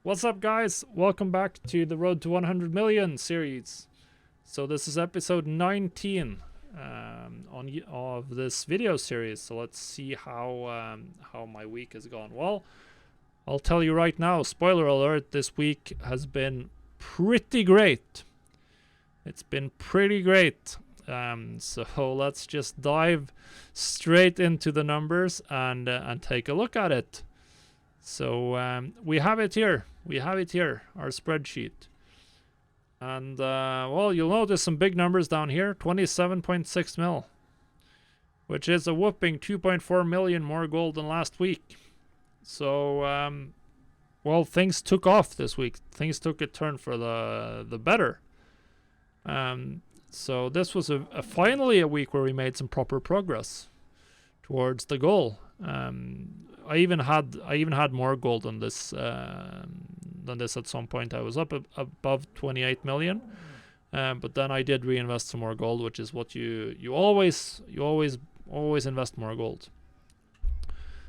What's up, guys? Welcome back to the Road to 100 Million series. So this is episode 19 of this video series. So let's see how my week has gone. Well, I'll tell you right now. Spoiler alert: this week has been pretty great. It's been pretty great. So let's just dive straight into the numbers and take a look at it. So we have it here. Our spreadsheet. And well, you'll notice some big numbers down here. 27.6 mil, which is a whooping 2.4 million more gold than last week. So well, things took off this week. Things took a turn for the better. So this was finally a week where we made some proper progress towards the goal. I even had more gold than this at some point. I was up above 28 million, but then I did reinvest some more gold, which is what you always invest more gold.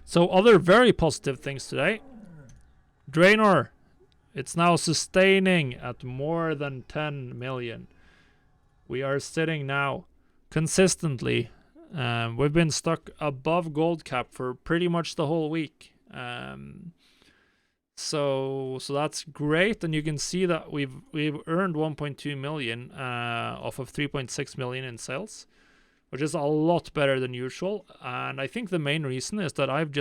So other very positive things today. Draenor, it's now sustaining at more than 10 million. We are sitting now consistently. We've been stuck above gold cap for pretty much the whole week. So that's great, and you can see that we've earned 1.2 million off of 3.6 million in sales, which is a lot better than usual. And I think the main reason is that I've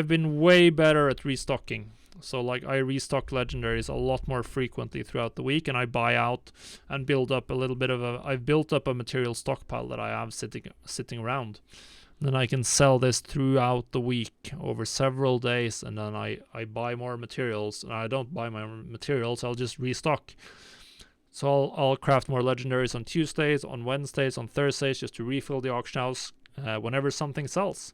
been way better at restocking. So like I restock legendaries a lot more frequently throughout the week, and I buy out and build up a little bit of I've built up a material stockpile that I have sitting around. Then I can sell this throughout the week over several days, and then I buy more materials. And I don't buy my materials, I'll just restock. So I'll craft more legendaries on Tuesdays, on Wednesdays, on Thursdays, just to refill the auction house whenever something sells.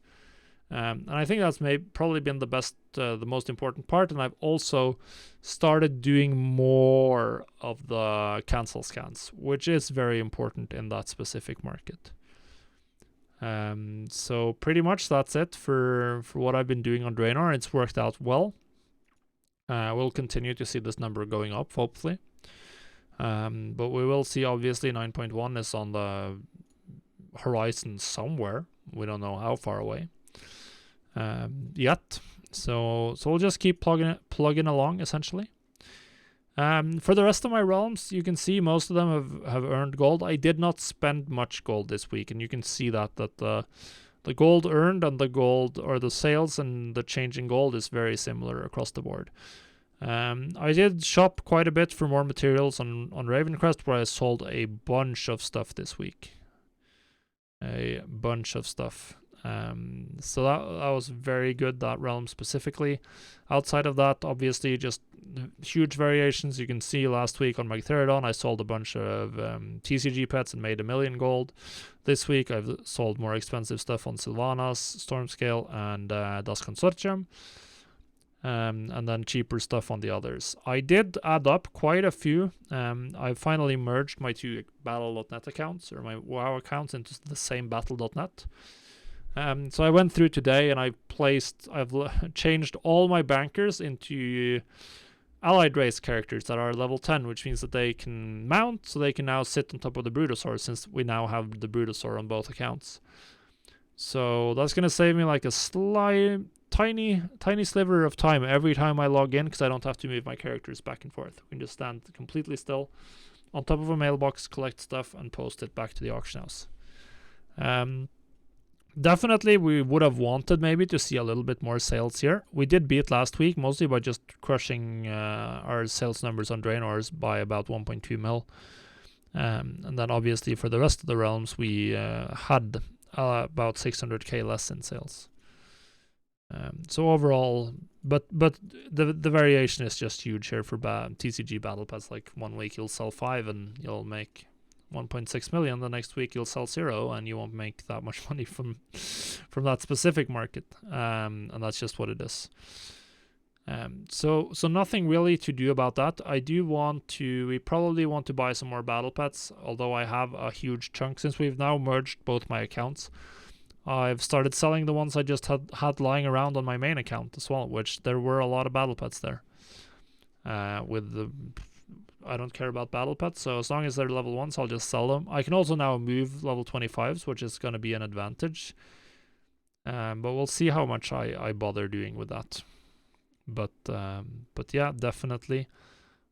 And I think that's probably been the most important part. And I've also started doing more of the cancel scans, which is very important in that specific market. So pretty much that's it for what I've been doing on Draenor. It's worked out well. We'll continue to see this number going up, hopefully. But we will see, obviously, 9.1 is on the horizon somewhere. We don't know how far away yet. So we'll just keep plugging along, essentially. For the rest of my realms, you can see most of them have earned gold. I did not spend much gold this week, and you can see that the gold earned and the gold, or the sales and the change in gold, is very similar across the board. I did shop quite a bit for more materials on Ravencrest, where I sold a bunch of stuff this week. A bunch of stuff. So that was very good, that realm specifically. Outside of that, obviously, just huge variations. You can see last week on Magtheridon, I sold a bunch of TCG pets and made 1 million gold. This week, I've sold more expensive stuff on Sylvanas, Stormscale, and Das Consortium. And then cheaper stuff on the others. I did add up quite a few. I finally merged my two Battle.net accounts, or my WoW accounts, into the same Battle.net. So I went through today, and I've changed all my bankers into allied race characters that are level 10, which means that they can mount, so they can now sit on top of the Brutosaur, since we now have the Brutosaur on both accounts. So that's going to save me like a tiny sliver of time every time I log in, because I don't have to move my characters back and forth. We can just stand completely still on top of a mailbox, collect stuff, and post it back to the auction house. Definitely, we would have wanted maybe to see a little bit more sales here. We did beat last week, mostly by just crushing our sales numbers on Draenors by about 1.2 mil. And then obviously for the rest of the realms, we had about 600k less in sales. So overall, but the variation is just huge here for TCG battle pass. Like 1 week you'll sell 5 and you'll make 1.6 million. The next week you'll sell 0 and you won't make that much money from that specific market. And that's just what it is. So nothing really to do about that. We probably want to buy some more battle pets, although I have a huge chunk. Since we've now merged both my accounts, I've started selling the ones I just had lying around on my main account as well, which there were a lot of battle pets there. with the... I don't care about battle pets, so as long as they're level 1s, I'll just sell them. I can also now move level 25s, which is going to be an advantage. But we'll see how much I bother doing with that. But yeah, definitely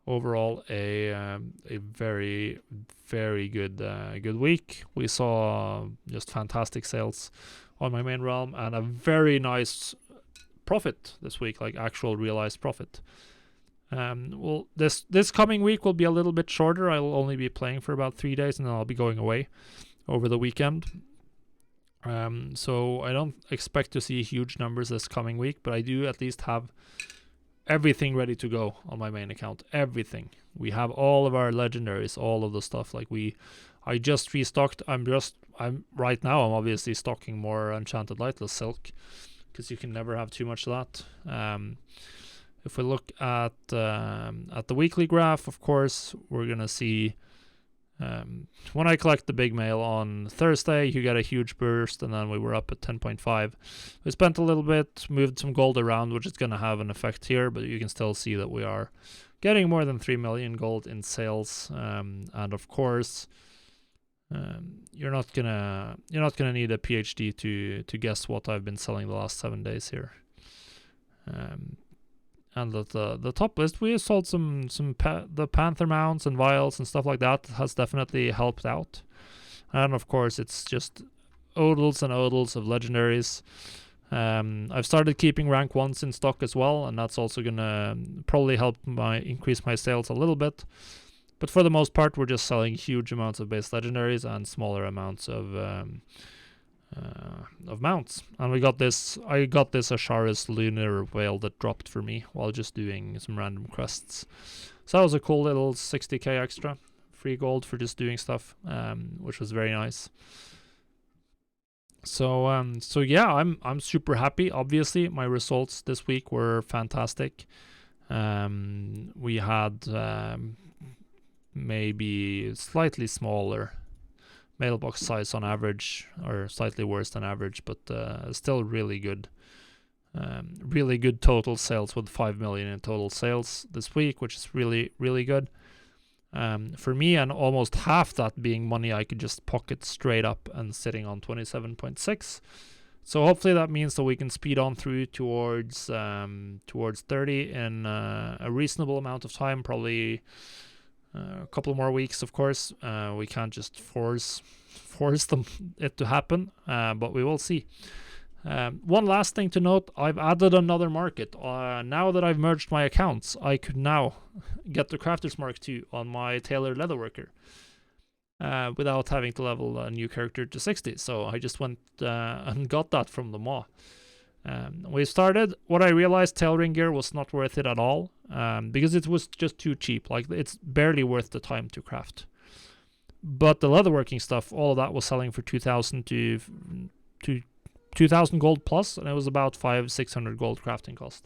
overall a very, very good week. We saw just fantastic sales on my main realm and a very nice profit this week, like actual realized profit. Well, this coming week will be a little bit shorter. I'll only be playing for about 3 days, and then I'll be going away over the weekend. So I don't expect to see huge numbers this coming week, but I do at least have everything ready to go on my main account. Everything. We have all of our legendaries, all of the stuff. Like I just restocked. I'm right now. I'm obviously stocking more Enchanted Lightless Silk because you can never have too much of that. If we look at the weekly graph, of course, we're gonna see when I collect the big mail on Thursday, you get a huge burst, and then we were up at 10.5. We spent a little bit, moved some gold around, which is gonna have an effect here, but you can still see that we are getting more than 3 million gold in sales, and of course, you're not gonna need a PhD to guess what I've been selling the last 7 days here. And at the top list, we sold the Panther mounts and vials and stuff like that. Has definitely helped out. And of course, it's just odals and odals of legendaries. I've started keeping rank 1s in stock as well, and that's also gonna probably help increase my sales a little bit. But for the most part, we're just selling huge amounts of base legendaries and smaller amounts of mounts. And I got this Asharis lunar whale that dropped for me while just doing some random quests. So that was a cool little 60k extra free gold for just doing stuff, which was very nice. So yeah, I'm super happy. Obviously, my results this week were fantastic. We had maybe slightly smaller mailbox size on average, or slightly worse than average, but still really good. Really good total sales with 5 million in total sales this week, which is really, really good. For me, and almost half that being money I could just pocket straight up and sitting on 27.6. So hopefully that means that we can speed on through towards 30 in a reasonable amount of time, probably a couple more weeks, of course. We can't just force it to happen, but we will see. One last thing to note, I've added another market. Now that I've merged my accounts, I could now get the Crafter's Mark 2 on my Tailored Leatherworker without having to level a new character to 60. So I just went and got that from the Maw. We started. What I realized, tailoring gear was not worth it at all, because it was just too cheap. Like, it's barely worth the time to craft. But the leatherworking stuff, all of that was selling for 2,000 to 2,000 gold plus, and it was about 500-600 gold crafting cost.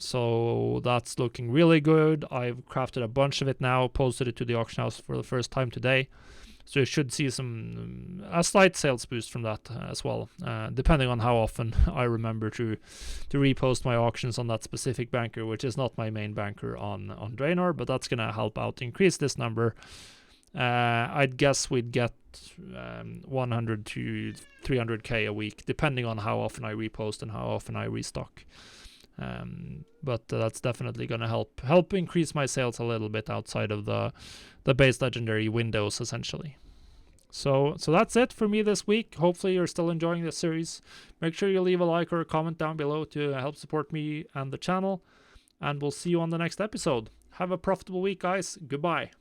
So that's looking really good. I've crafted a bunch of it now, posted it to the auction house for the first time today. So you should see a slight sales boost from that as well, depending on how often I remember to repost my auctions on that specific banker, which is not my main banker on Draenor, but that's gonna help out increase this number. I'd guess we'd get 100 to 300k a week, depending on how often I repost and how often I restock. But that's definitely gonna help increase my sales a little bit outside of the base legendary windows, essentially. So that's it for me this week. Hopefully you're still enjoying this series. Make sure you leave a like or a comment down below to help support me and the channel, and we'll see you on the next episode. Have a profitable week, guys. Goodbye.